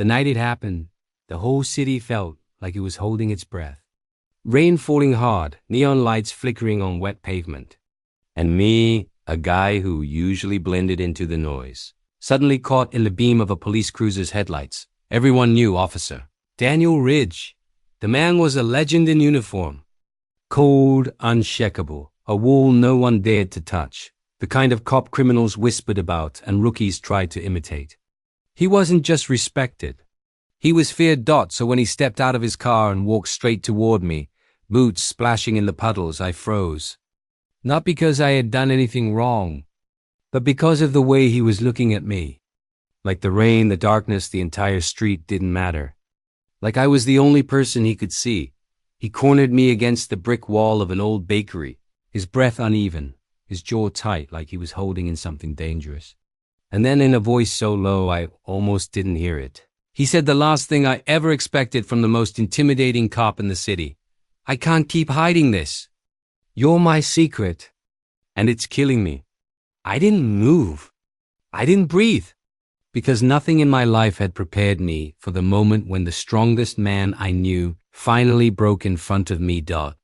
The night it happened, the whole city felt like it was holding its breath. Rain falling hard, neon lights flickering on wet pavement. And me, a guy who usually blended into the noise, suddenly caught in the beam of a police cruiser's headlights. Everyone knew Officer Daniel Ridge. The man was a legend in uniform. Cold, unshakable, a wall no one dared to touch, the kind of cop criminals whispered about and rookies tried to imitate. He wasn't just respected. He was feared. So when he stepped out of his car and walked straight toward me, boots splashing in the puddles, I froze. Not because I had done anything wrong, but because of the way he was looking at me. Like the rain, the darkness, the entire street didn't matter. Like I was the only person he could see. He cornered me against the brick wall of an old bakery, his breath uneven, his jaw tight like he was holding in something dangerous. And then in a voice so low I almost didn't hear it, he said the last thing I ever expected from the most intimidating cop in the city. I can't keep hiding this. You're my secret, and it's killing me. I didn't move. I didn't breathe, because nothing in my life had prepared me for the moment when the strongest man I knew finally broke in front of me.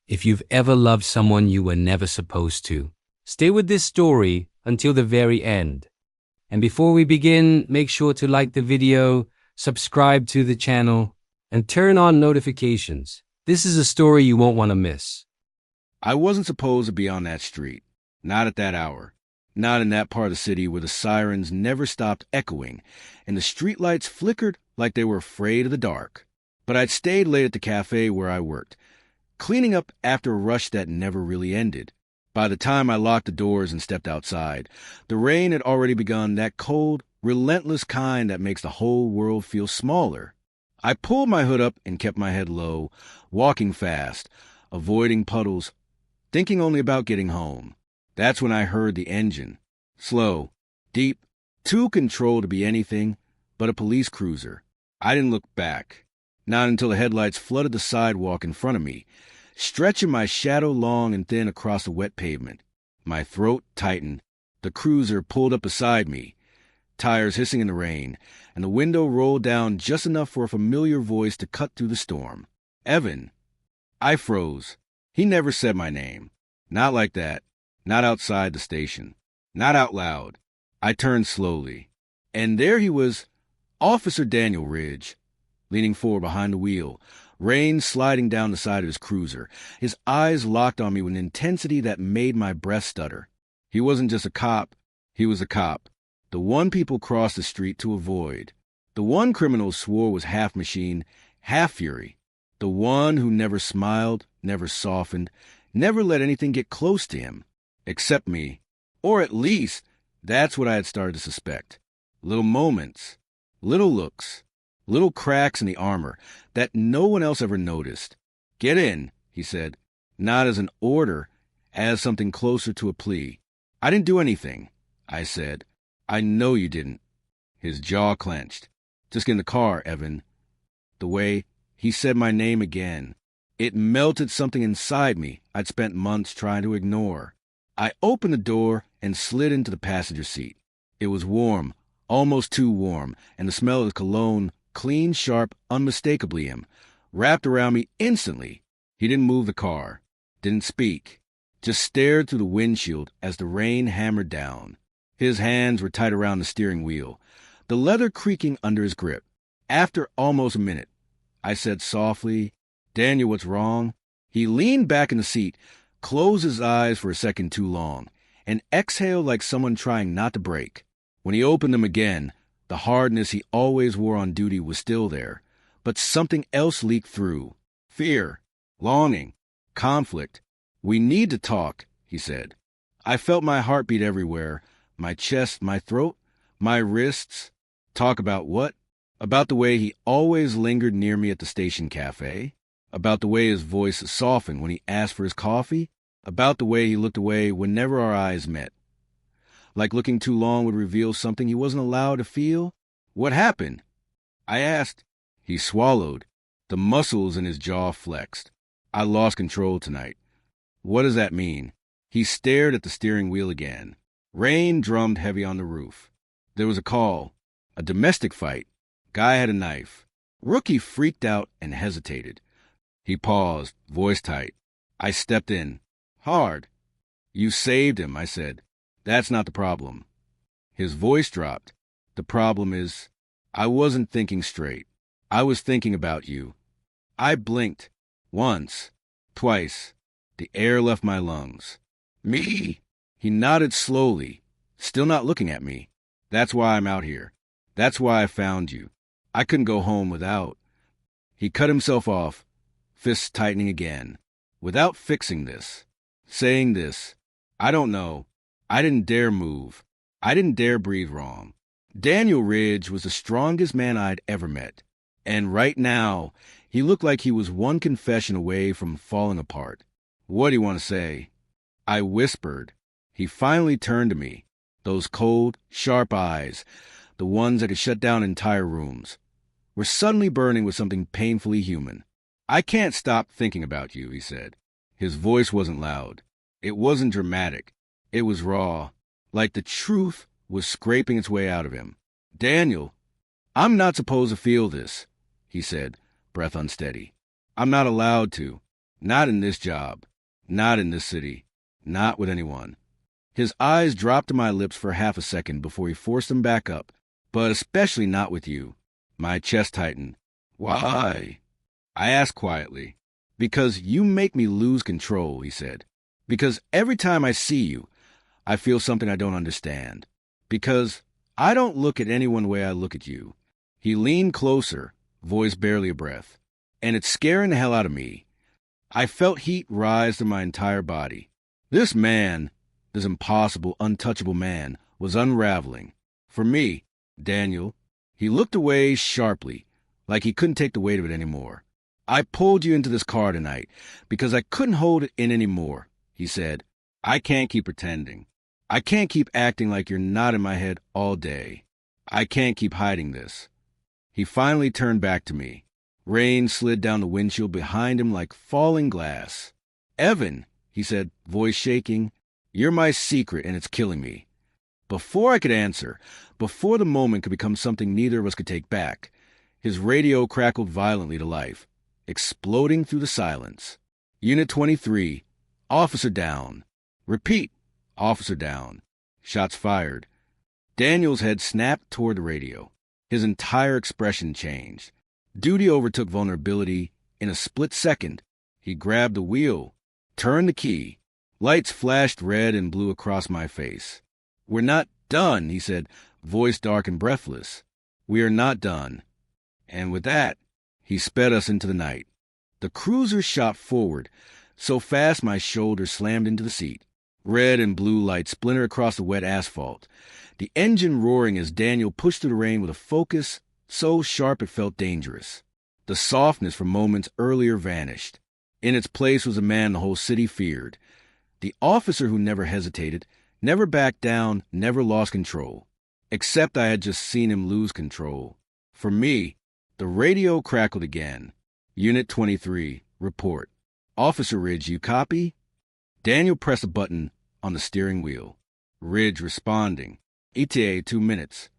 If you've ever loved someone you were never supposed to, stay with this story until the very end. And before we begin, make sure to like the video, subscribe to the channel, and turn on notifications. This is a story you won't want to miss. I wasn't supposed to be on that street. Not at that hour. Not in that part of the city where the sirens never stopped echoing and the streetlights flickered like they were afraid of the dark. But I'd stayed late at the cafe where I worked, cleaning up after a rush that never really ended. By the time I locked the doors and stepped outside, the rain had already begun, that cold, relentless kind that makes the whole world feel smaller. I pulled my hood up and kept my head low, walking fast, avoiding puddles, thinking only about getting home. That's when I heard the engine. Slow, deep, too controlled to be anything but a police cruiser. I didn't look back, not until the headlights flooded the sidewalk in front of me, stretching my shadow long and thin across the wet pavement. My throat tightened. The cruiser pulled up beside me, tires hissing in the rain, and the window rolled down just enough for a familiar voice to cut through the storm. Evan. I froze. He never said my name. Not like that. Not outside the station. Not out loud. I turned slowly. And there he was, Officer Daniel Ridge, leaning forward behind the wheel, rain sliding down the side of his cruiser, his eyes locked on me with an intensity that made my breath stutter. He wasn't just a cop. He was a cop. The one people crossed the street to avoid. The one criminals swore was half machine, half fury. The one who never smiled, never softened, never let anything get close to him. Except me. Or at least, that's what I had started to suspect. Little moments, little looks, little cracks in the armor that no one else ever noticed. Get in, he said, not as an order, as something closer to a plea. I didn't do anything, I said. I know you didn't. His jaw clenched. Just get in the car, Evan. The way he said my name again, it melted something inside me I'd spent months trying to ignore. I opened the door and slid into the passenger seat. It was warm, almost too warm, and the smell of his cologne, clean, sharp, unmistakably him, wrapped around me instantly. He didn't move the car, didn't speak, just stared through the windshield as the rain hammered down. His hands were tight around the steering wheel, the leather creaking under his grip. After almost a minute, I said softly, Daniel, what's wrong? He leaned back in the seat, closed his eyes for a second too long, and exhaled like someone trying not to break. When he opened them again, the hardness he always wore on duty was still there, but something else leaked through. Fear, longing, conflict. We need to talk, he said. I felt my heartbeat everywhere, my chest, my throat, my wrists. Talk about what? About the way he always lingered near me at the station cafe? About the way his voice softened when he asked for his coffee? About the way he looked away whenever our eyes met? Like looking too long would reveal something he wasn't allowed to feel? What happened? I asked. He swallowed. The muscles in his jaw flexed. I lost control tonight. What does that mean? He stared at the steering wheel again. Rain drummed heavy on the roof. There was a call. A domestic fight. Guy had a knife. Rookie freaked out and hesitated. He paused, voice tight. I stepped in. Hard. You saved him, I said. That's not the problem. His voice dropped. The problem is, I wasn't thinking straight. I was thinking about you. I blinked. Once. Twice. The air left my lungs. Me? He nodded slowly, still not looking at me. That's why I'm out here. That's why I found you. I couldn't go home without. He cut himself off, fists tightening again. Without fixing this. Saying this. I don't know. I didn't dare move. I didn't dare breathe wrong. Daniel Ridge was the strongest man I'd ever met. And right now, he looked like he was one confession away from falling apart. What do you want to say? I whispered. He finally turned to me. Those cold, sharp eyes, the ones that could shut down entire rooms, were suddenly burning with something painfully human. I can't stop thinking about you, he said. His voice wasn't loud. It wasn't dramatic. It was raw, like the truth was scraping its way out of him. Daniel, I'm not supposed to feel this, he said, breath unsteady. I'm not allowed to. Not in this job. Not in this city. Not with anyone. His eyes dropped to my lips for half a second before he forced them back up, but especially not with you. My chest tightened. Why? I asked quietly. Because you make me lose control, he said. Because every time I see you, I feel something I don't understand. Because I don't look at anyone the way I look at you. He leaned closer, voice barely a breath. And it's scaring the hell out of me. I felt heat rise through my entire body. This man, this impossible, untouchable man, was unraveling. For me, Daniel, he looked away sharply, like he couldn't take the weight of it anymore. I pulled you into this car tonight because I couldn't hold it in anymore, he said. I can't keep pretending. I can't keep acting like you're not in my head all day. I can't keep hiding this. He finally turned back to me. Rain slid down the windshield behind him like falling glass. Evan, he said, voice shaking, you're my secret and it's killing me. Before I could answer, before the moment could become something neither of us could take back, his radio crackled violently to life, exploding through the silence. Unit 23, officer down. Repeat, officer down. Shots fired. Daniel's head snapped toward the radio. His entire expression changed. Duty overtook vulnerability in a split second. He grabbed the wheel, turned the key. Lights flashed red and blue across my face. We're not done, he said, voice dark and breathless. We are not done. And with that, he sped us into the night. The cruiser shot forward, so fast my shoulder slammed into the seat. Red and blue lights splintered across the wet asphalt. The engine roaring as Daniel pushed through the rain with a focus so sharp it felt dangerous. The softness from moments earlier vanished. In its place was a man the whole city feared. The officer who never hesitated, never backed down, never lost control. Except I had just seen him lose control. For me, the radio crackled again. Unit 23, report. Officer Ridge, you copy? Daniel pressed a button on the steering wheel. Ridge responding. ETA 2 minutes.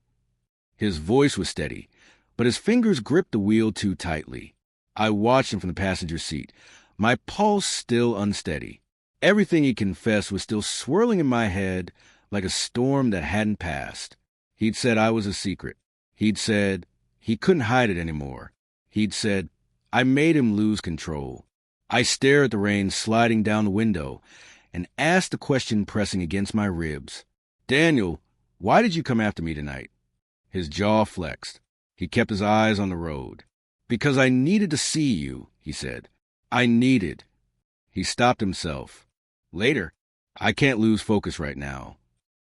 His voice was steady, but his fingers gripped the wheel too tightly. I watched him from the passenger seat, my pulse still unsteady. Everything he confessed was still swirling in my head like a storm that hadn't passed. He'd said I was a secret. He'd said he couldn't hide it anymore. He'd said I made him lose control. I stared at the rain sliding down the window and asked the question pressing against my ribs. Daniel, why did you come after me tonight? His jaw flexed. He kept his eyes on the road. Because I needed to see you, he said. I needed. He stopped himself. Later, I can't lose focus right now.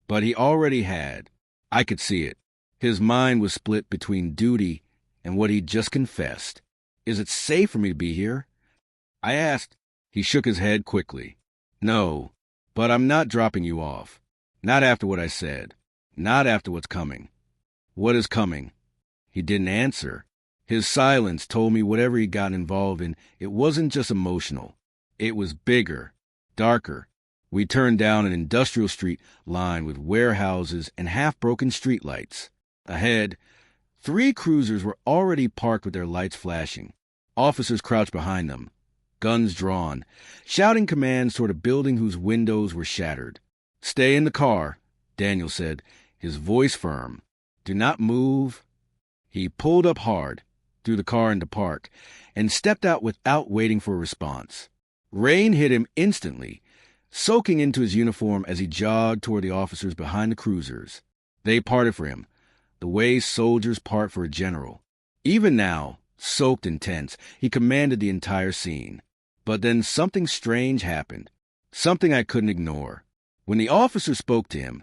But he already had. I could see it. His mind was split between duty and what he'd just confessed. Is it safe for me to be here? I asked. He shook his head quickly. No, but I'm not dropping you off. Not after what I said. Not after what's coming. What is coming? He didn't answer. His silence told me whatever he'd gotten involved in, it wasn't just emotional. It was bigger, darker. We turned down an industrial street lined with warehouses and half-broken streetlights. Ahead, 3 cruisers were already parked with their lights flashing. Officers crouched behind them, guns drawn, shouting commands toward a building whose windows were shattered. "Stay in the car," Daniel said, his voice firm. "Do not move." He pulled up hard, threw the car into park, and stepped out without waiting for a response. Rain hit him instantly, soaking into his uniform as he jogged toward the officers behind the cruisers. They parted for him, the way soldiers part for a general. Even now, soaked and tense, he commanded the entire scene. But then something strange happened, something I couldn't ignore. When the officer spoke to him,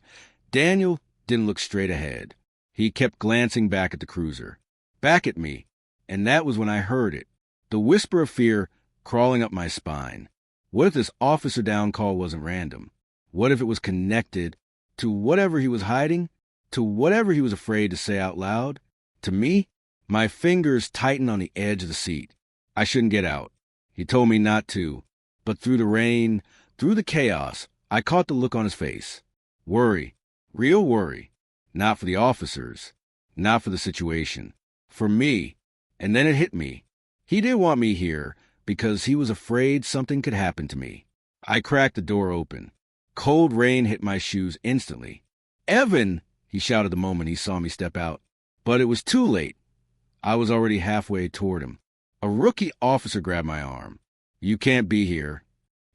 Daniel didn't look straight ahead. He kept glancing back at the cruiser, back at me, and that was when I heard it, the whisper of fear crawling up my spine. What if this officer down call wasn't random? What if it was connected to whatever he was hiding, to whatever he was afraid to say out loud? To me, my fingers tightened on the edge of the seat. I shouldn't get out. He told me not to, but through the rain, through the chaos, I caught the look on his face. Worry, real worry, not for the officers, not for the situation, for me. And then it hit me. He didn't want me here because he was afraid something could happen to me. I cracked the door open. Cold rain hit my shoes instantly. "Evan!" he shouted the moment he saw me step out. But it was too late. I was already halfway toward him. A rookie officer grabbed my arm. "You can't be here.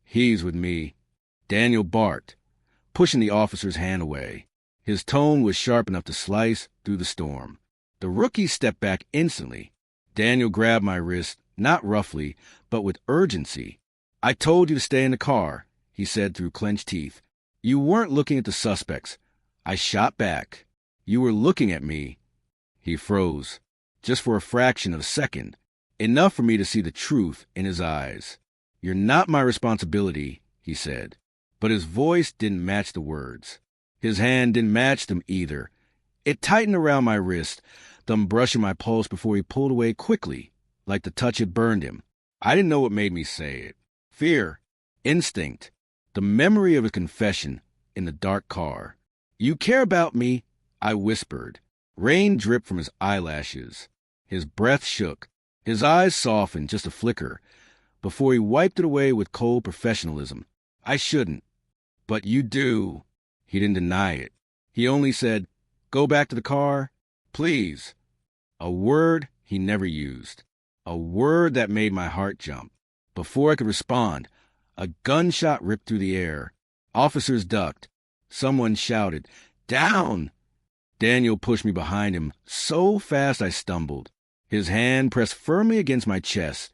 He's with me." Daniel barked, pushing the officer's hand away. His tone was sharp enough to slice through the storm. The rookie stepped back instantly. Daniel grabbed my wrist, not roughly, but with urgency. "I told you to stay in the car," he said through clenched teeth. "You weren't looking at the suspects." I shot back. "You were looking at me." He froze, just for a fraction of a second, enough for me to see the truth in his eyes. "You're not my responsibility," he said. But his voice didn't match the words. His hand didn't match them either. It tightened around my wrist, thumb brushing my pulse before he pulled away quickly, like the touch had burned him. I didn't know what made me say it. Fear, instinct, the memory of a confession in the dark car. "You care about me," I whispered. Rain dripped from his eyelashes. His breath shook. His eyes softened just a flicker before he wiped it away with cold professionalism. "I shouldn't. But you do." He didn't deny it. He only said, "Go back to the car, please." A word he never used. A word that made my heart jump. Before I could respond, a gunshot ripped through the air. Officers ducked. Someone shouted, "Down!" Daniel pushed me behind him so fast I stumbled. His hand pressed firmly against my chest,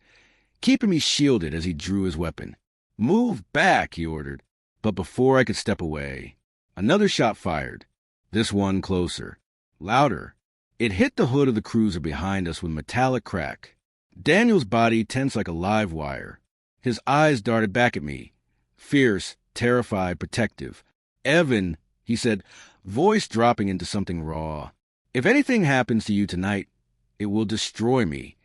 keeping me shielded as he drew his weapon. "Move back," he ordered. But before I could step away, another shot fired, this one closer, louder. It hit the hood of the cruiser behind us with a metallic crack. Daniel's body tensed like a live wire. His eyes darted back at me, fierce, terrified, protective. "Evan," he said, voice dropping into something raw. "If anything happens to you tonight, it will destroy me."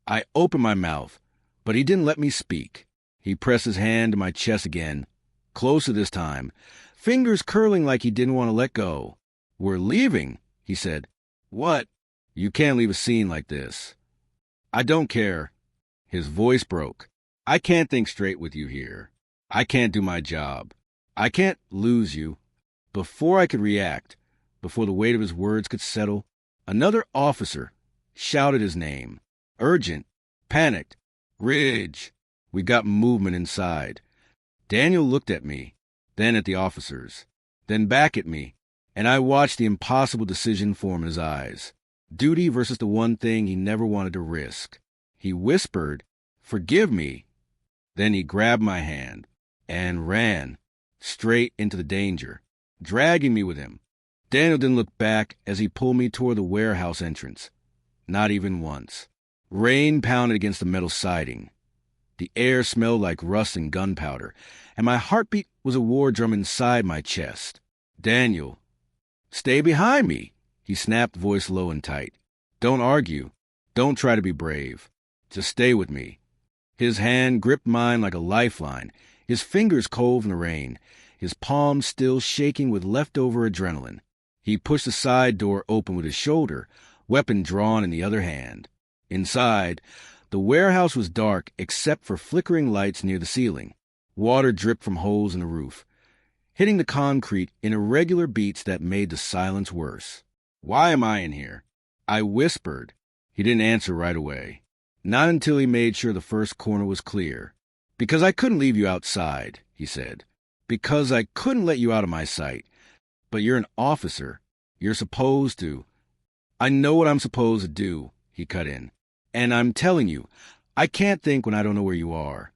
I opened my mouth, but he didn't let me speak. He pressed his hand to my chest again, closer this time, fingers curling like he didn't want to let go. "We're leaving," he said. "What?" "You can't leave a scene like this." "I don't care." His voice broke. "I can't think straight with you here. I can't do my job. I can't lose you." Before I could react, before the weight of his words could settle, another officer shouted his name. Urgent, panicked. "Ridge." We got movement inside. Daniel looked at me, then at the officers, then back at me, and I watched the impossible decision form in his eyes. Duty versus the one thing he never wanted to risk. He whispered, "Forgive me." Then he grabbed my hand and ran straight into the danger, dragging me with him. Daniel didn't look back as he pulled me toward the warehouse entrance. Not even once. Rain pounded against the metal siding. The air smelled like rust and gunpowder, and my heartbeat was a war drum inside my chest. "Daniel, stay behind me," he snapped, voice low and tight. "Don't argue. Don't try to be brave. Just stay with me." His hand gripped mine like a lifeline, his fingers cold in the rain, his palms still shaking with leftover adrenaline. He pushed the side door open with his shoulder, weapon drawn in the other hand. Inside, the warehouse was dark except for flickering lights near the ceiling. Water dripped from holes in the roof, hitting the concrete in irregular beats that made the silence worse. "Why am I in here?" I whispered. He didn't answer right away. Not until he made sure the first corner was clear. "Because I couldn't leave you outside," he said. "Because I couldn't let you out of my sight. But you're an officer. You're supposed to." "I know what I'm supposed to do," he cut in. "And I'm telling you, I can't think when I don't know where you are."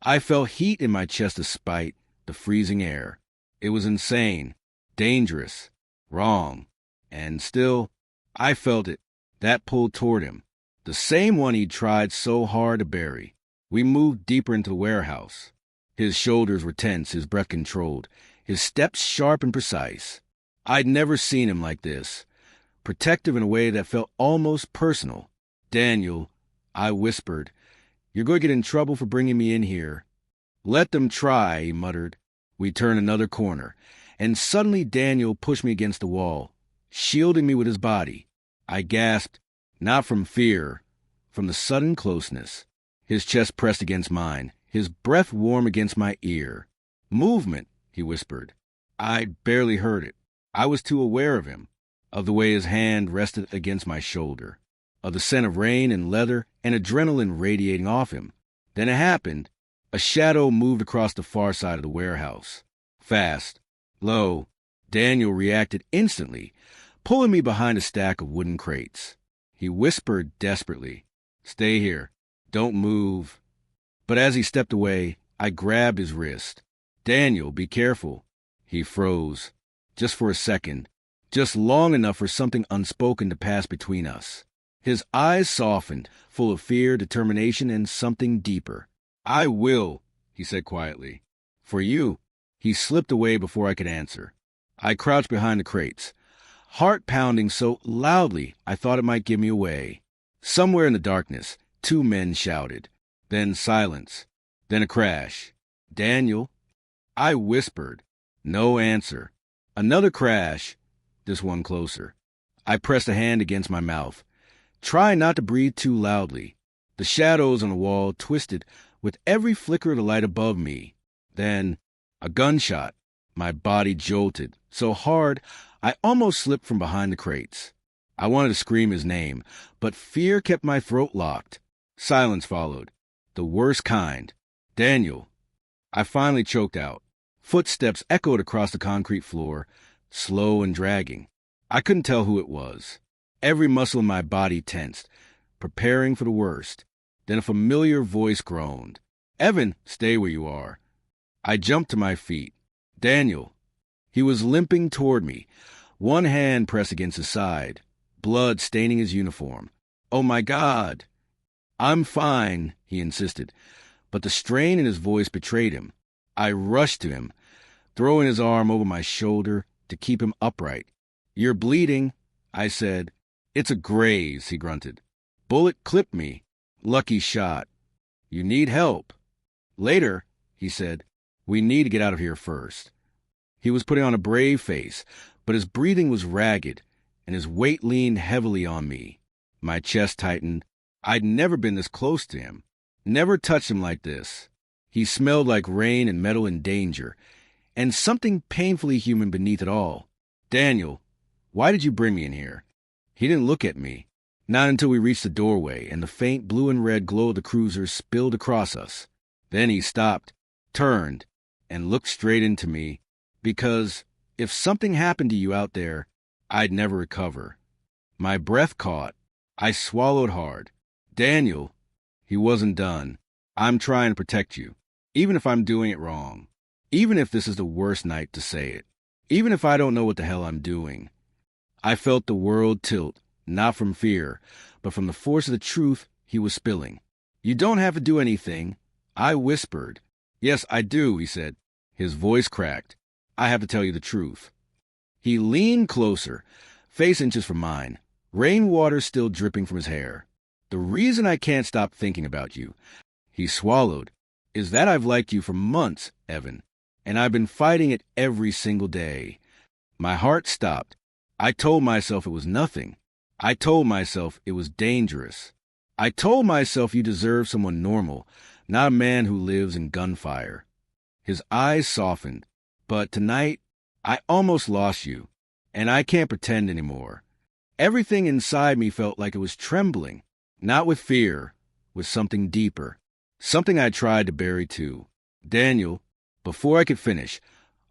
I felt heat in my chest despite the freezing air. It was insane, dangerous, wrong. And still, I felt it, that pull toward him, the same one he'd tried so hard to bury. We moved deeper into the warehouse. His shoulders were tense, his breath controlled, his steps sharp and precise. I'd never seen him like this, protective in a way that felt almost personal. "Daniel," I whispered, "you're going to get in trouble for bringing me in here." "Let them try," he muttered. We turned another corner, and suddenly Daniel pushed me against the wall, shielding me with his body. I gasped, not from fear, from the sudden closeness. His chest pressed against mine, his breath warm against my ear. "Movement," he whispered. I barely heard it. I was too aware of him, of the way his hand rested against my shoulder, of the scent of rain and leather and adrenaline radiating off him. Then it happened. A shadow moved across the far side of the warehouse. Fast, low. Daniel reacted instantly, pulling me behind a stack of wooden crates. He whispered desperately, "Stay here. Don't move." But as he stepped away, I grabbed his wrist. "Daniel, be careful." He froze, just for a second, just long enough for something unspoken to pass between us. His eyes softened, full of fear, determination, and something deeper. "I will," he said quietly. "For you." He slipped away before I could answer. I crouched behind the crates, heart pounding so loudly I thought it might give me away. Somewhere in the darkness, two men shouted. Then silence. Then a crash. "Daniel." I whispered. No answer. Another crash, this one closer. I pressed a hand against my mouth, trying not to breathe too loudly. The shadows on the wall twisted with every flicker of the light above me. Then, a gunshot. My body jolted, so hard I almost slipped from behind the crates. I wanted to scream his name, but fear kept my throat locked. Silence followed, the worst kind. "Daniel." I finally choked out. Footsteps echoed across the concrete floor, slow and dragging. I couldn't tell who it was. Every muscle in my body tensed, preparing for the worst. Then a familiar voice groaned. "Evan, stay where you are." I jumped to my feet. "Daniel." He was limping toward me, one hand pressed against his side, blood staining his uniform. "Oh my God." "I'm fine," he insisted, but the strain in his voice betrayed him. I rushed to him, throwing his arm over my shoulder to keep him upright. "You're bleeding," I said. "It's a graze," he grunted. "Bullet clipped me. Lucky shot." "You need help." "Later," he said. "We need to get out of here first." He was putting on a brave face, but his breathing was ragged, and his weight leaned heavily on me. My chest tightened. I'd never been this close to him, never touched him like this. He smelled like rain and metal and danger, and something painfully human beneath it all. "Daniel, why did you bring me in here?" He didn't look at me, not until we reached the doorway and the faint blue and red glow of the cruiser spilled across us. Then he stopped, turned, and looked straight into me, because if something happened to you out there, I'd never recover. My breath caught. I swallowed hard. "Daniel." He wasn't done. "I'm trying to protect you, even if I'm doing it wrong. Even if this is the worst night to say it. Even if I don't know what the hell I'm doing." I felt the world tilt, not from fear, but from the force of the truth he was spilling. "You don't have to do anything," I whispered. "Yes, I do," he said. His voice cracked. "I have to tell you the truth." He leaned closer, face inches from mine, rainwater still dripping from his hair. "The reason I can't stop thinking about you," he swallowed, "is that I've liked you for months, Evan, and I've been fighting it every single day." My heart stopped. I told myself it was nothing. I told myself it was dangerous. I told myself you deserve someone normal, not a man who lives in gunfire. His eyes softened. But tonight, I almost lost you, and I can't pretend anymore. Everything inside me felt like it was trembling, not with fear, with something deeper, something I tried to bury too. Daniel, before I could finish,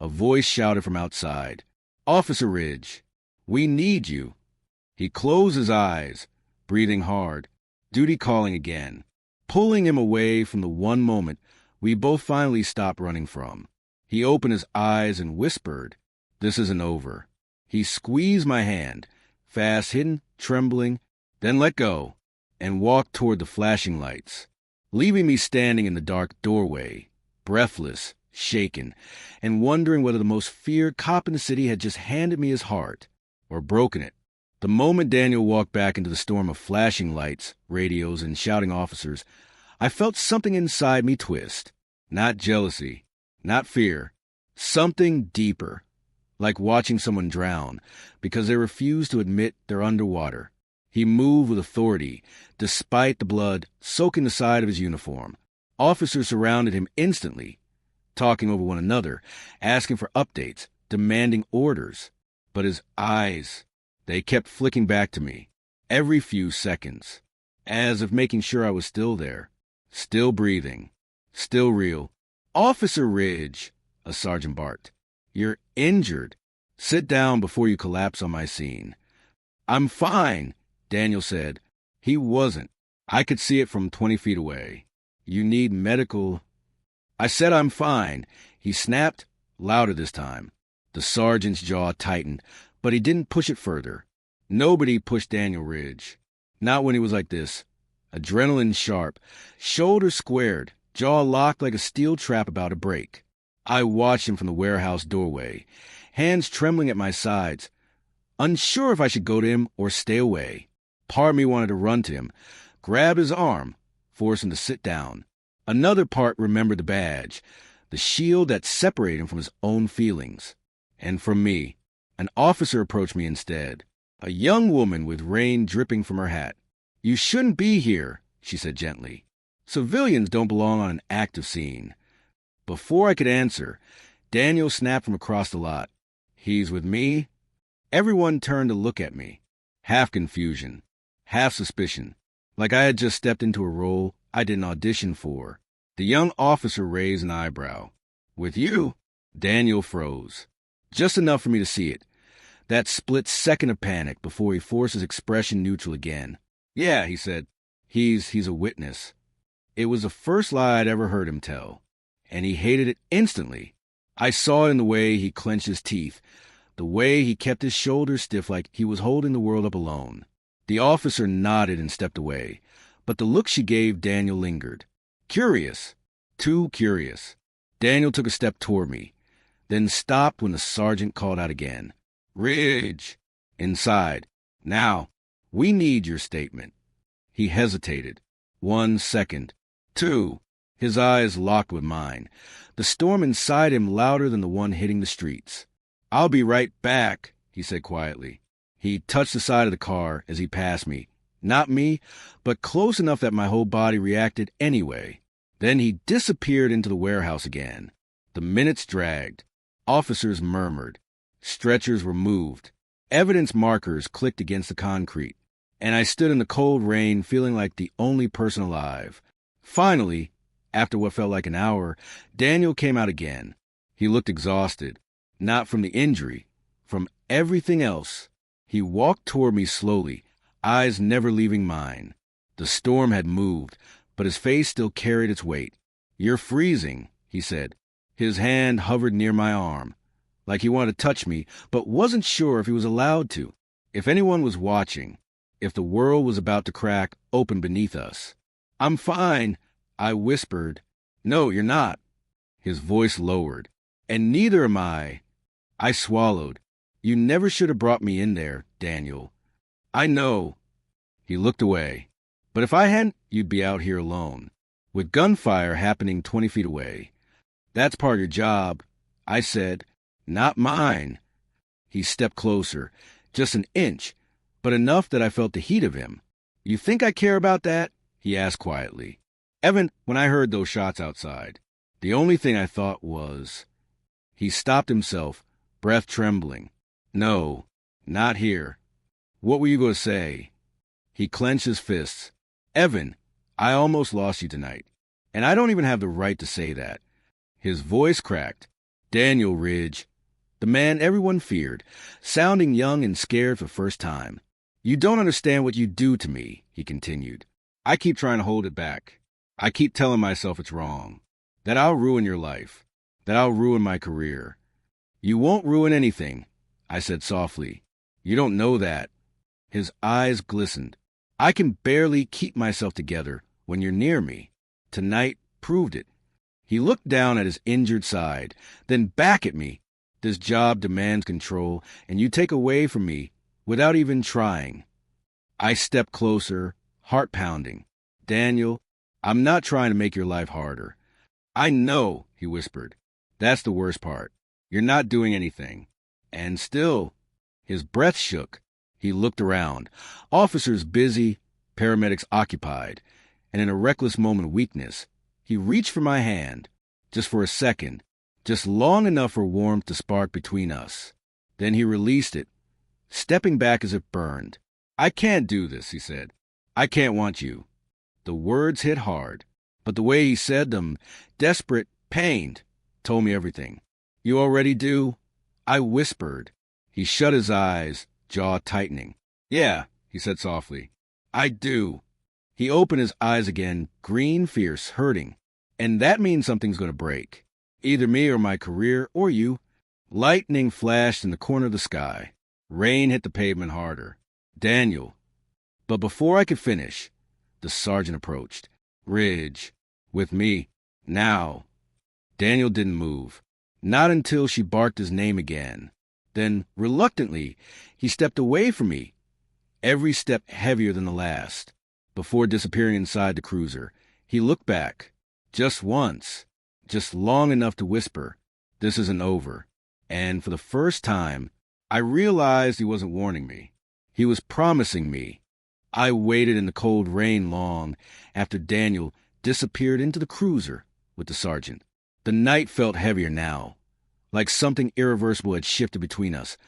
a voice shouted from outside, "Officer Ridge, we need you." He closed his eyes, breathing hard, duty calling again, pulling him away from the one moment we both finally stopped running from. He opened his eyes and whispered, "This isn't over." He squeezed my hand, fast hidden, trembling, then let go, and walked toward the flashing lights, leaving me standing in the dark doorway, breathless, shaken, and wondering whether the most feared cop in the city had just handed me his heart or broken it. The moment Daniel walked back into the storm of flashing lights, radios, and shouting officers, I felt something inside me twist. Not jealousy, not fear, something deeper, like watching someone drown because they refuse to admit they're underwater. He moved with authority, despite the blood soaking the side of his uniform. Officers surrounded him instantly, talking over one another, asking for updates, demanding orders. But his eyes, they kept flicking back to me, every few seconds, as if making sure I was still there, still breathing, still real. "Officer Ridge," a sergeant barked, "you're injured. Sit down before you collapse on my scene." "I'm fine," Daniel said. He wasn't. I could see it from 20 feet away. "You need medical." I said I'm fine. He snapped, louder this time. The sergeant's jaw tightened, but he didn't push it further. Nobody pushed Daniel Ridge. Not when he was like this. Adrenaline sharp, shoulders squared, jaw locked like a steel trap about to break. I watched him from the warehouse doorway, hands trembling at my sides, unsure if I should go to him or stay away. Part of me wanted to run to him, grab his arm, force him to sit down. Another part remembered the badge, the shield that separated him from his own feelings. And from me, an officer approached me instead, a young woman with rain dripping from her hat. "You shouldn't be here," she said gently. "Civilians don't belong on an active scene." Before I could answer, Daniel snapped from across the lot, "He's with me?" Everyone turned to look at me, half confusion, half suspicion, like I had just stepped into a role I didn't audition for. The young officer raised an eyebrow. "With you?" Daniel froze, just enough for me to see it. That split second of panic before he forced his expression neutral again. "Yeah," he said. He's a witness." It was the first lie I'd ever heard him tell, and he hated it instantly. I saw it in the way he clenched his teeth, the way he kept his shoulders stiff like he was holding the world up alone. The officer nodded and stepped away, but the look she gave Daniel lingered. Curious. Too curious. Daniel took a step toward me, then stopped when the sergeant called out again. "Ridge!" Inside. "Now, we need your statement." He hesitated. 1 second. 2. His eyes locked with mine, the storm inside him louder than the one hitting the streets. "I'll be right back," he said quietly. He touched the side of the car as he passed me. Not me, but close enough that my whole body reacted anyway. Then he disappeared into the warehouse again. The minutes dragged. Officers murmured. Stretchers were moved. Evidence markers clicked against the concrete. And I stood in the cold rain feeling like the only person alive. Finally, after what felt like an hour, Daniel came out again. He looked exhausted. Not from the injury, from everything else. He walked toward me slowly, eyes never leaving mine. The storm had moved, but his face still carried its weight. "You're freezing," he said. His hand hovered near my arm, like he wanted to touch me, but wasn't sure if he was allowed to, if anyone was watching, if the world was about to crack open beneath us. "I'm fine," I whispered. "No, you're not." His voice lowered. "And neither am I." I swallowed. "You never should have brought me in there, Daniel." "I know." He looked away. "But if I hadn't, you'd be out here alone, with gunfire happening 20 feet away. That's part of your job," I said. "Not mine." He stepped closer, just an inch, but enough that I felt the heat of him. You think I care about that? He asked quietly. Evan, when I heard those shots outside, the only thing I thought was... He stopped himself, breath trembling. No, not here. What were you going to say? He clenched his fists. Evan, I almost lost you tonight, and I don't even have the right to say that. His voice cracked. Daniel Ridge, the man everyone feared, sounding young and scared for first time. You don't understand what you do to me, he continued. I keep trying to hold it back. I keep telling myself it's wrong, that I'll ruin your life, that I'll ruin my career. You won't ruin anything, I said softly. You don't know that. His eyes glistened. I can barely keep myself together when you're near me. Tonight proved it. He looked down at his injured side, then back at me. This job demands control, and you take away from me without even trying. I stepped closer, heart pounding. Daniel, I'm not trying to make your life harder. I know, he whispered. That's the worst part. You're not doing anything. And still, his breath shook. He looked around. Officers busy, paramedics occupied, and in a reckless moment of weakness, he reached for my hand, just for a second, just long enough for warmth to spark between us. Then he released it, stepping back as if burned. I can't do this, he said. I can't want you. The words hit hard, but the way he said them, desperate, pained, told me everything. You already do? I whispered. He shut his eyes, jaw tightening. Yeah, he said softly. I do. He opened his eyes again, green, fierce, hurting. And that means something's going to break. Either me or my career or you. Lightning flashed in the corner of the sky. Rain hit the pavement harder. Daniel. But before I could finish, the sergeant approached. Ridge. With me. Now. Daniel didn't move. Not until she barked his name again. Then, reluctantly, he stepped away from me, every step heavier than the last. Before disappearing inside the cruiser, he looked back, just once, just long enough to whisper, "This isn't over." And for the first time, I realized he wasn't warning me. He was promising me. I waited in the cold rain long after Daniel disappeared into the cruiser with the sergeant. The night felt heavier now, like something irreversible had shifted between us,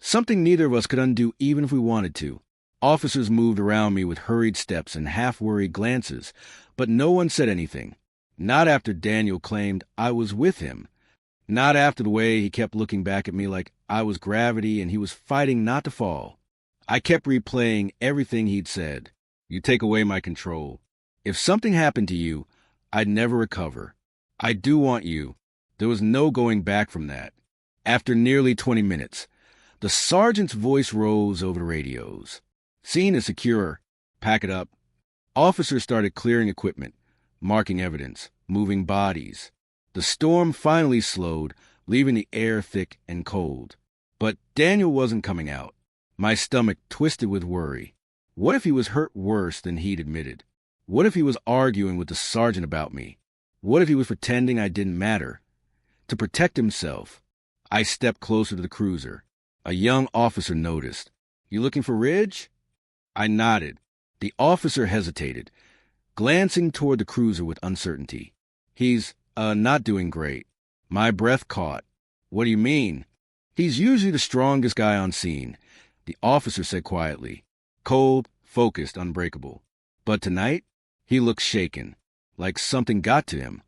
something neither of us could undo even if we wanted to. Officers moved around me with hurried steps and half-worried glances, but no one said anything. Not after Daniel claimed I was with him. Not after the way he kept looking back at me like I was gravity and he was fighting not to fall. I kept replaying everything he'd said. You take away my control. If something happened to you, I'd never recover. I do want you. There was no going back from that. After nearly 20 minutes, the sergeant's voice rose over the radios. Scene is secure. Pack it up. Officers started clearing equipment, marking evidence, moving bodies. The storm finally slowed, leaving the air thick and cold. But Daniel wasn't coming out. My stomach twisted with worry. What if he was hurt worse than he'd admitted? What if he was arguing with the sergeant about me? What if he was pretending I didn't matter? To protect himself, I stepped closer to the cruiser. A young officer noticed. You looking for Ridge? I nodded. The officer hesitated, glancing toward the cruiser with uncertainty. He's, not doing great. My breath caught. What do you mean? He's usually the strongest guy on scene, the officer said quietly. Cold, focused, unbreakable. But tonight, he looked shaken, like something got to him.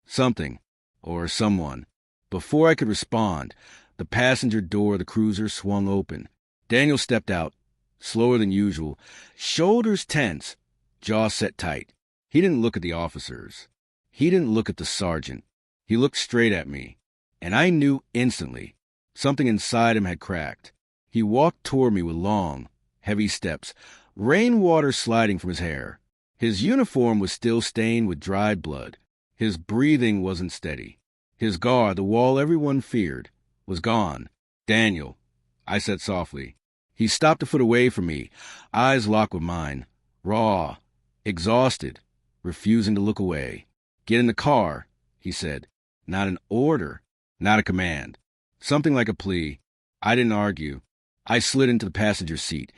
Something, or someone. Before I could respond, the passenger door of the cruiser swung open. Daniel stepped out, slower than usual, shoulders tense, jaw set tight. He didn't look at the officers. He didn't look at the sergeant. He looked straight at me, and I knew instantly something inside him had cracked. He walked toward me with long, heavy steps, rainwater sliding from his hair. His uniform was still stained with dried blood. His breathing wasn't steady. His guard, the wall everyone feared, was gone. Daniel, I said softly. He stopped a foot away from me, eyes locked with mine, raw, exhausted, refusing to look away. Get in the car, he said. Not an order, not a command. Something like a plea. I didn't argue. I slid into the passenger seat,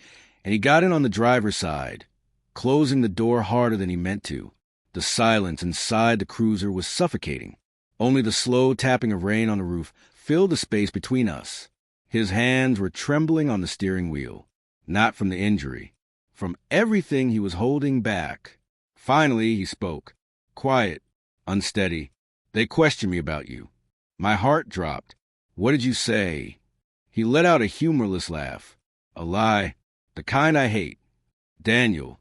and he got in on the driver's side, closing the door harder than he meant to. The silence inside the cruiser was suffocating. Only the slow tapping of rain on the roof filled the space between us. His hands were trembling on the steering wheel, not from the injury, from everything he was holding back. Finally, he spoke, quiet, unsteady. "They questioned me about you." My heart dropped. "What did you say?" He let out a humorless laugh. "A lie, the kind I hate." "Daniel."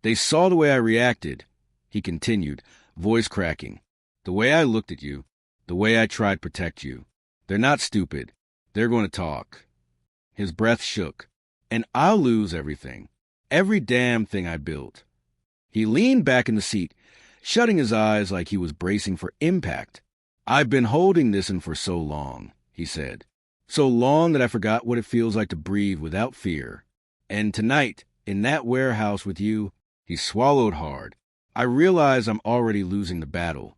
"They saw the way I reacted," he continued, voice cracking. "The way I looked at you, the way I tried to protect you. They're not stupid. They're going to talk." His breath shook. "And I'll lose everything. Every damn thing I built." He leaned back in the seat, shutting his eyes like he was bracing for impact. "I've been holding this in for so long," he said. "So long that I forgot what it feels like to breathe without fear. And tonight, in that warehouse with you," he swallowed hard, "I realize I'm already losing the battle."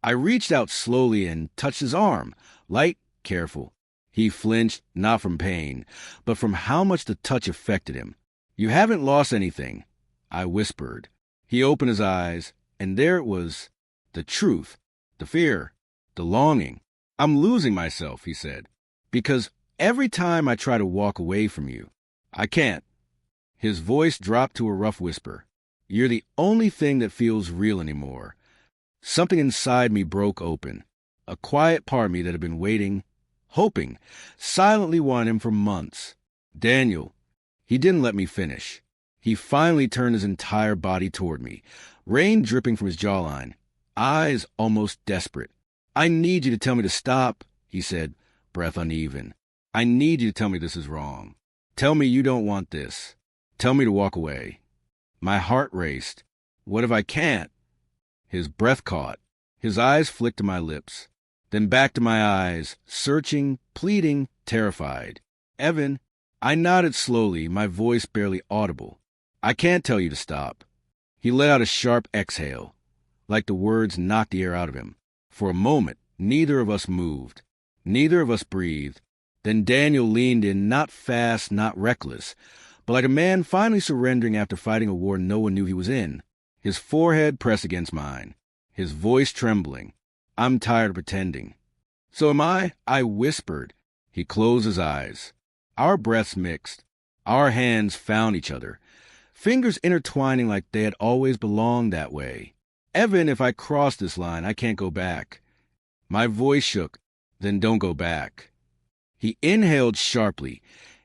I reached out slowly and touched his arm, light, careful. He flinched, not from pain, but from how much the touch affected him. "You haven't lost anything," I whispered. He opened his eyes, and there it was, the truth, the fear, the longing. "I'm losing myself," he said, "because every time I try to walk away from you, I can't." His voice dropped to a rough whisper. "You're the only thing that feels real anymore." Something inside me broke open. A quiet part of me that had been waiting, hoping, silently wanted him for months. "Daniel." He didn't let me finish. He finally turned his entire body toward me, rain dripping from his jawline, eyes almost desperate. "I need you to tell me to stop," he said, breath uneven. "I need you to tell me this is wrong. Tell me you don't want this. Tell me to walk away." My heart raced. "What if I can't?" His breath caught. His eyes flicked to my lips, then back to my eyes, searching, pleading, terrified. "Evan." I nodded slowly, my voice barely audible. "I can't tell you to stop." He let out a sharp exhale, like the words knocked the air out of him. For a moment, neither of us moved. Neither of us breathed. Then Daniel leaned in, not fast, not reckless, but like a man finally surrendering after fighting a war no one knew he was in. His forehead pressed against mine, his voice trembling. "I'm tired of pretending." "So am I," I whispered. He closed his eyes. Our breaths mixed. Our hands found each other, fingers intertwining like they had always belonged that way. "Evan, if I cross this line, I can't go back." My voice shook. "Then don't go back." He inhaled sharply,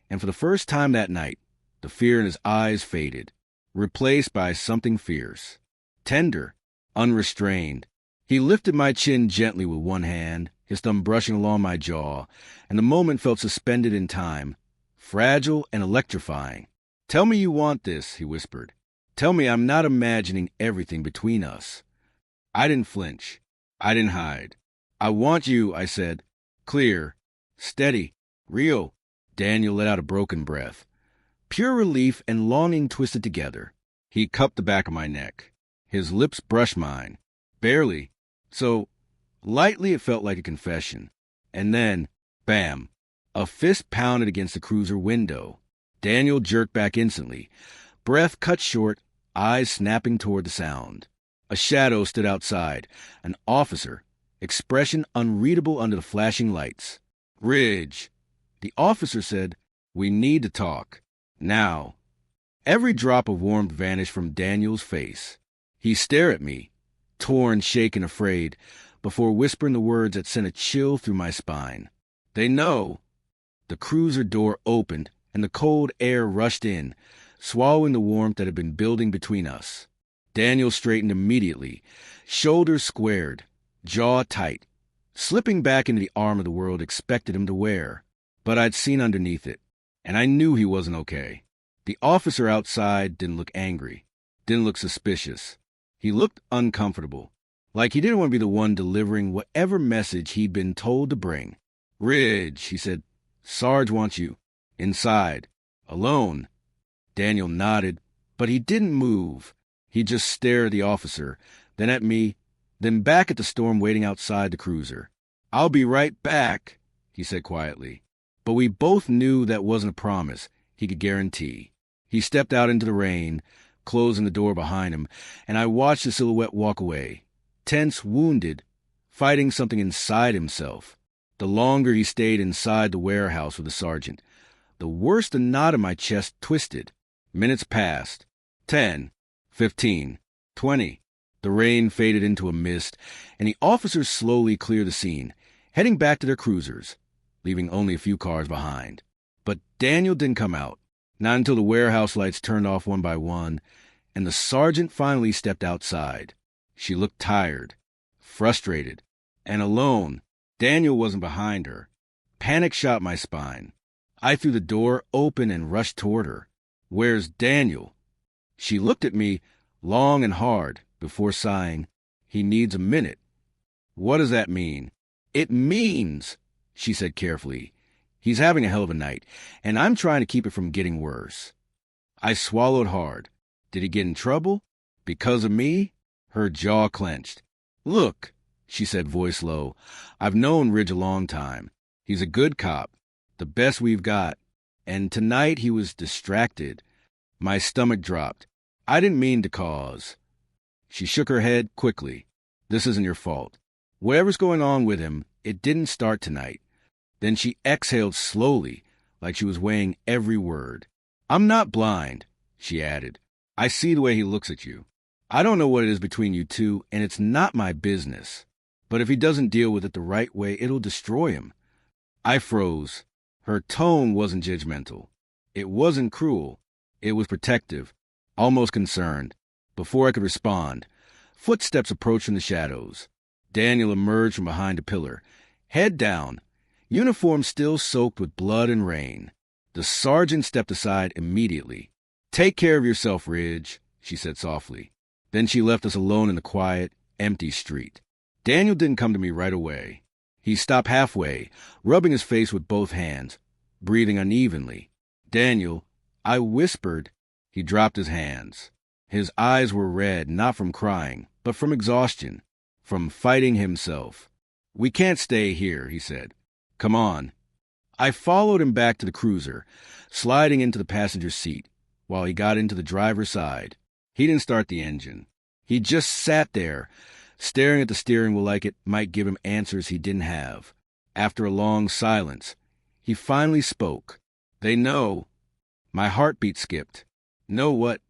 and for the first time that night, the fear in his eyes faded, replaced by something fierce, tender, unrestrained. He lifted my chin gently with one hand, his thumb brushing along my jaw, and the moment felt suspended in time, fragile and electrifying. "Tell me you want this," he whispered. "Tell me I'm not imagining everything between us." I didn't flinch. I didn't hide. "I want you," I said. "Clear, steady, real." Daniel let out a broken breath. Pure relief and longing twisted together. He cupped the back of my neck. His lips brushed mine. Barely. So lightly it felt like a confession. And then, bam, a fist pounded against the cruiser window. Daniel jerked back instantly, breath cut short, eyes snapping toward the sound. A shadow stood outside, an officer, expression unreadable under the flashing lights. "Ridge." The officer said, "We need to talk. Now." Every drop of warmth vanished from Daniel's face. He stared at me, torn, shaken, afraid, before whispering the words that sent a chill through my spine. "They know." The cruiser door opened, and the cold air rushed in, swallowing the warmth that had been building between us. Daniel straightened immediately, shoulders squared, jaw tight, slipping back into the armor the world expected him to wear. But I'd seen underneath it, and I knew he wasn't okay. The officer outside didn't look angry, didn't look suspicious. He looked uncomfortable, like he didn't want to be the one delivering whatever message he'd been told to bring. "Ridge," he said, "Sarge wants you. Inside. Alone." Daniel nodded, but he didn't move. He just stared at the officer, then at me, then back at the storm waiting outside the cruiser. "I'll be right back," he said quietly. But we both knew that wasn't a promise he could guarantee. He stepped out into the rain, closing the door behind him, and I watched the silhouette walk away, tense, wounded, fighting something inside himself. The longer he stayed inside the warehouse with the sergeant, the worse the knot in my chest twisted. Minutes passed. 10, 15, 20. The rain faded into a mist, and the officers slowly cleared the scene, heading back to their cruisers, leaving only a few cars behind. But Daniel didn't come out, not until the warehouse lights turned off one by one, and the sergeant finally stepped outside. She looked tired, frustrated, and alone. Daniel wasn't behind her. Panic shot my spine. I threw the door open and rushed toward her. "Where's Daniel?" She looked at me long and hard before sighing, "He needs a minute." "What does that mean?" "It means," she said carefully, "he's having a hell of a night, and I'm trying to keep it from getting worse." I swallowed hard. Did he get in trouble? Because of me? Her jaw clenched. "Look," she said, voice low, "I've known Ridge a long time. He's a good cop, the best we've got. And tonight he was distracted." My stomach dropped. "I didn't mean to cause." She shook her head quickly. "This isn't your fault. Whatever's going on with him, it didn't start tonight." Then she exhaled slowly, like she was weighing every word. "I'm not blind," she added. "I see the way he looks at you. I don't know what it is between you two, and it's not my business. But if he doesn't deal with it the right way, it'll destroy him." I froze. Her tone wasn't judgmental. It wasn't cruel. It was protective, almost concerned. Before I could respond, footsteps approached from the shadows. Daniel emerged from behind a pillar, head down, uniform still soaked with blood and rain. The sergeant stepped aside immediately. "Take care of yourself, Ridge," she said softly. Then she left us alone in the quiet, empty street. Daniel didn't come to me right away. He stopped halfway, rubbing his face with both hands, breathing unevenly. "Daniel," I whispered. He dropped his hands. His eyes were red, not from crying, but from exhaustion, from fighting himself. "We can't stay here," he said. "Come on." I followed him back to the cruiser, sliding into the passenger seat, while he got into the driver's side. He didn't start the engine. He just sat there, staring at the steering wheel like it might give him answers he didn't have. After a long silence, he finally spoke. "They know." My heartbeat skipped. "Know what?"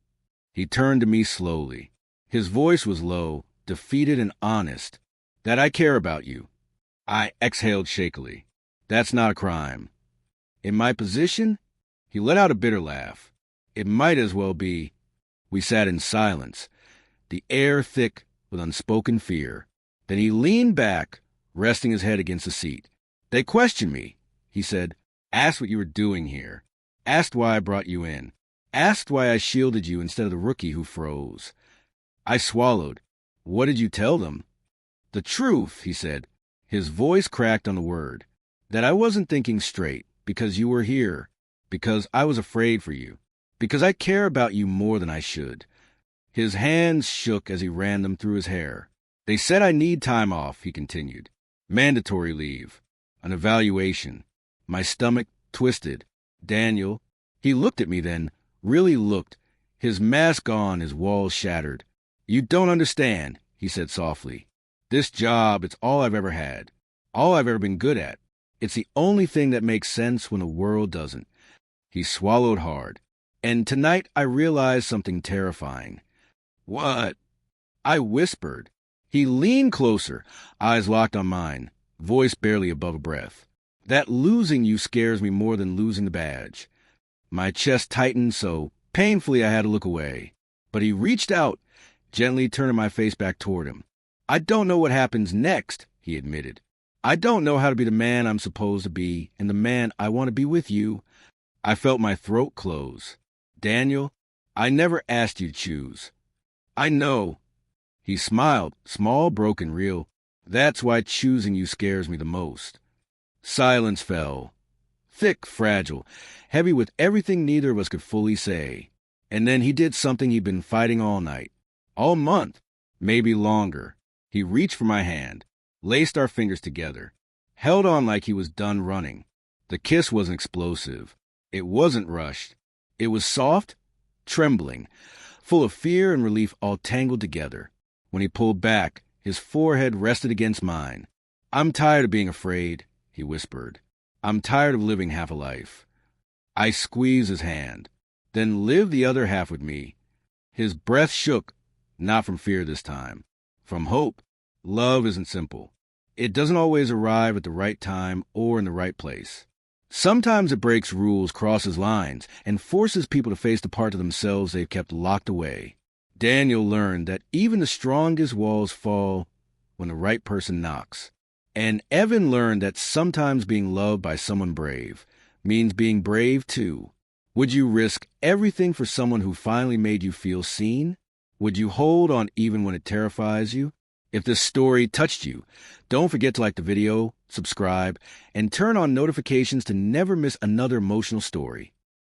He turned to me slowly. His voice was low, defeated and honest. "That I care about you." I exhaled shakily. "That's not a crime." "In my position?" He let out a bitter laugh. "It might as well be." We sat in silence, the air thick with unspoken fear. Then he leaned back, resting his head against the seat. "They questioned me," he said. "Asked what you were doing here. Asked why I brought you in. Asked why I shielded you instead of the rookie who froze." I swallowed. "What did you tell them?" "The truth," he said. His voice cracked on the word. "That I wasn't thinking straight, because you were here. Because I was afraid for you. Because I care about you more than I should." His hands shook as he ran them through his hair. "They said I need time off," he continued. "Mandatory leave. An evaluation." My stomach twisted. "Daniel." He looked at me then, really looked, his mask on, his walls shattered. "You don't understand," he said softly. "This job, it's all I've ever had. All I've ever been good at. It's the only thing that makes sense when the world doesn't." He swallowed hard. "And tonight I realized something terrifying." "What?" I whispered. He leaned closer, eyes locked on mine, voice barely above a breath. "That losing you scares me more than losing the badge." My chest tightened so painfully I had to look away. But he reached out, gently turning my face back toward him. "I don't know what happens next," he admitted. "I don't know how to be the man I'm supposed to be and the man I want to be with you." I felt my throat close. "Daniel, I never asked you to choose." "I know." He smiled, small, broken, real. "That's why choosing you scares me the most." Silence fell. Thick, fragile, heavy with everything neither of us could fully say. And then he did something he'd been fighting all night, all month, maybe longer. He reached for my hand, laced our fingers together, held on like he was done running. The kiss wasn't explosive. It wasn't rushed. It was soft, trembling, full of fear and relief all tangled together. When he pulled back, his forehead rested against mine. "I'm tired of being afraid," he whispered. "I'm tired of living half a life." I squeezed his hand. "Then live the other half with me." His breath shook, not from fear this time, from hope. Love isn't simple. It doesn't always arrive at the right time or in the right place. Sometimes it breaks rules, crosses lines, and forces people to face the part of themselves they've kept locked away. Daniel learned that even the strongest walls fall when the right person knocks. And Evan learned that sometimes being loved by someone brave means being brave too. Would you risk everything for someone who finally made you feel seen? Would you hold on even when it terrifies you? If this story touched you, don't forget to like the video, subscribe, and turn on notifications to never miss another emotional story.